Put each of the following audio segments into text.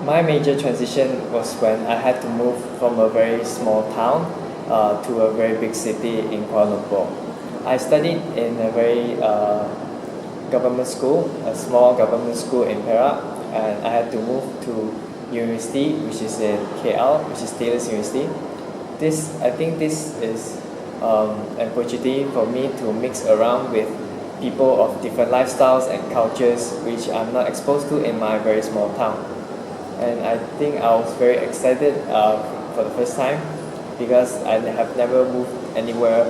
My major transition was when I had to move from a very small town to a very big city in Kuala Lumpur. I studied in a very government school, a small government school in Perak, and I had to move to university, which is in KL, which is Taylor's University. I think this is an opportunity for me to mix around with people of different lifestyles and cultures, which I'm not exposed to in my very small town. And I think I was very excited for the first time because I have never moved anywhere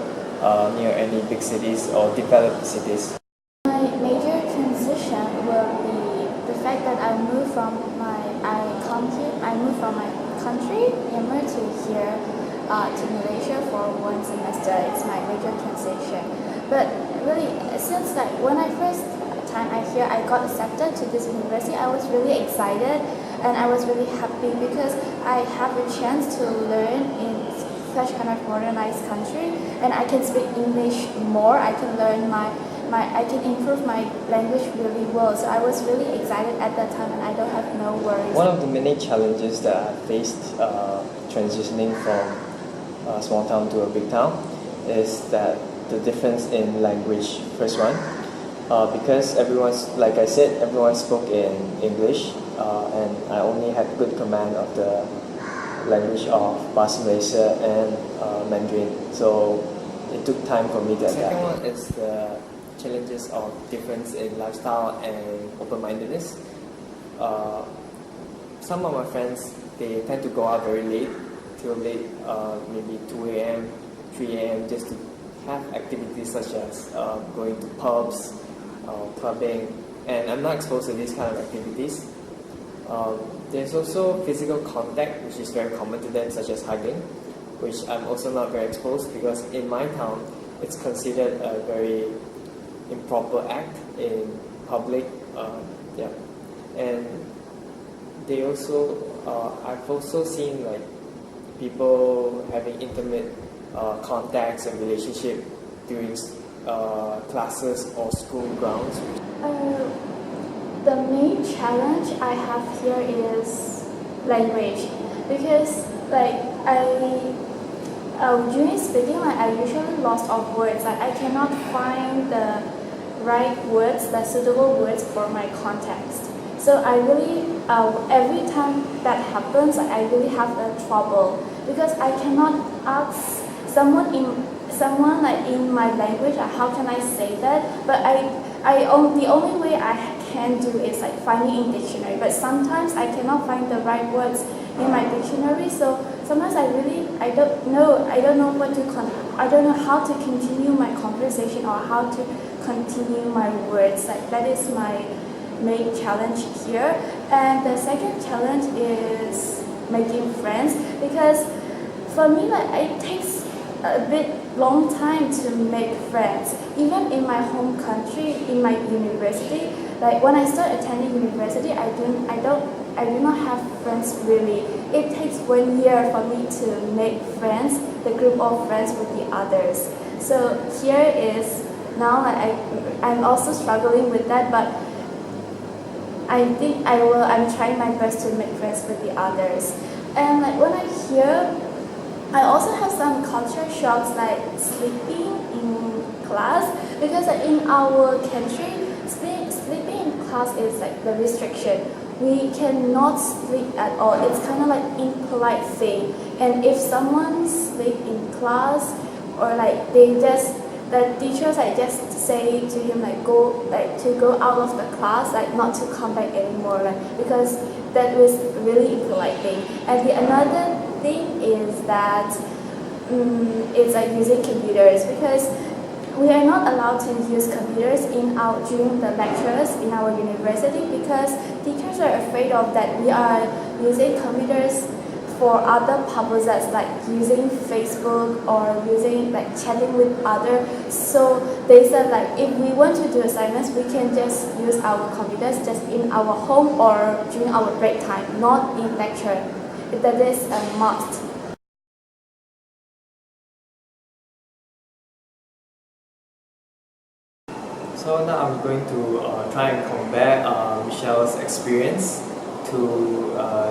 near any big cities or developed cities. My major transition will be the fact that I moved from my country, Myanmar, to here to Malaysia for 1 semester. It's my major transition. But really, since when I first time I got accepted to this university, I was really excited and I was really happy because I have a chance to learn in such kind of modernized country, and I can speak English more. I can learn I can improve my language really well. So I was really excited at that time, and I don't have no worries. One of the many challenges that I faced transitioning from a small town to a big town is that the difference in language. First one, because like I said, everyone spoke in English, and I only had good command of the language of Bahasa Malaysia and Mandarin. So it took time for me to adapt. The second one is the challenges of difference in lifestyle and open-mindedness. Some of my friends, they tend to go out very late, till late, maybe 2 a.m., 3 a.m., just to have activities such as going to pubs, clubbing, and I'm not exposed to these kind of activities. There's also physical contact, which is very common to them, such as hugging, which I'm also not very exposed because in my town, it's considered a very improper act in public. And they also, I've also seen people having intimate contacts and relationship during classes or school grounds. The main challenge I have here is language, because during speaking, I usually lost of words. I cannot find the right words, the suitable words for my context. So I really, every time that happens, I really have the trouble because I cannot ask someone in my language, how can I say that? But the only way I can do is finding in dictionary. But sometimes I cannot find the right words in my dictionary. So sometimes I don't know I don't know how to continue my conversation or how to continue my words. That is my main challenge here. And the second challenge is making friends, because for me it takes a bit long time to make friends. Even in my home country, in my university, when I start attending university, I do not have friends really. It takes 1 year for me to make friends, the group of friends with the others. So here is now I'm also struggling with that, but I think I'm trying my best to make friends with the others. And when I hear, I also have some culture shocks, like sleeping in class, because in our country, sleeping in class is the restriction. We cannot sleep at all. It's kind of impolite thing. And if someone sleep in class, or the teachers just say to him to go out of the class, not to come back anymore, because that was really impolite thing. And the another thing is that it's using computers, because we are not allowed to use computers during the lectures in our university, because teachers are afraid of that we are using computers for other purposes, like using Facebook or using chatting with others. So they said if we want to do assignments, we can just use our computers just in our home or during our break time, not in lecture. That is a must. So now I'm going to try and compare Michelle's experience to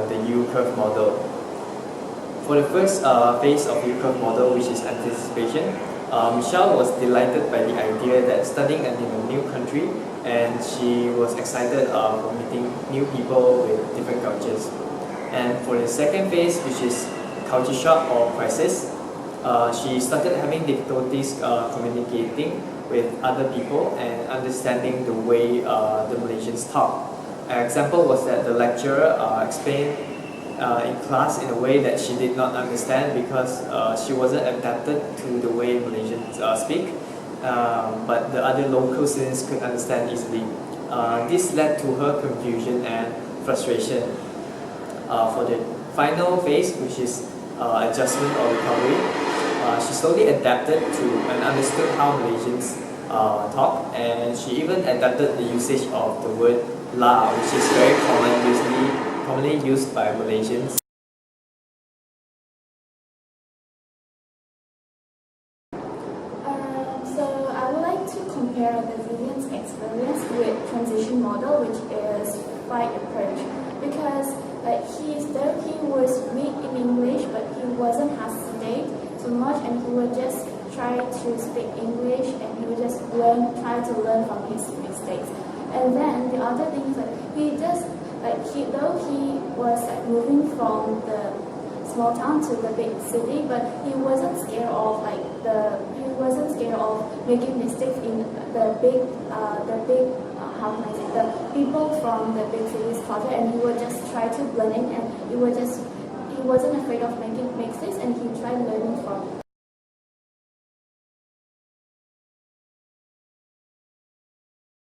the U-curve model. For the first phase of U-curve model, which is anticipation, Michelle was delighted by the idea that studying in a new country, and she was excited for meeting new people with different cultures. And for the second phase, which is culture shock or crisis, she started having difficulties communicating with other people and understanding the way the Malaysians talk. An example was that the lecturer explained in class in a way that she did not understand because she wasn't adapted to the way Malaysians speak, but the other local students could understand easily. This led to her confusion and frustration. For the final phase, which is adjustment or recovery, she slowly adapted to and understood how Malaysians talk, and she even adapted the usage of the word "la", which is very commonly used by Malaysians. So I would like to compare the Vivian's experience with transition model, which is fight approach, because though he was weak in English, but he wasn't hesitate too much, and he would just try to speak English, and he would just try to learn from his mistakes. And then the other thing is that though he was moving from the small town to the big city, but he wasn't scared of making mistakes in the big how can I say, the people from the big city's culture, and he would just try to blend in, and he wasn't afraid of making mistakes, and he tried learning from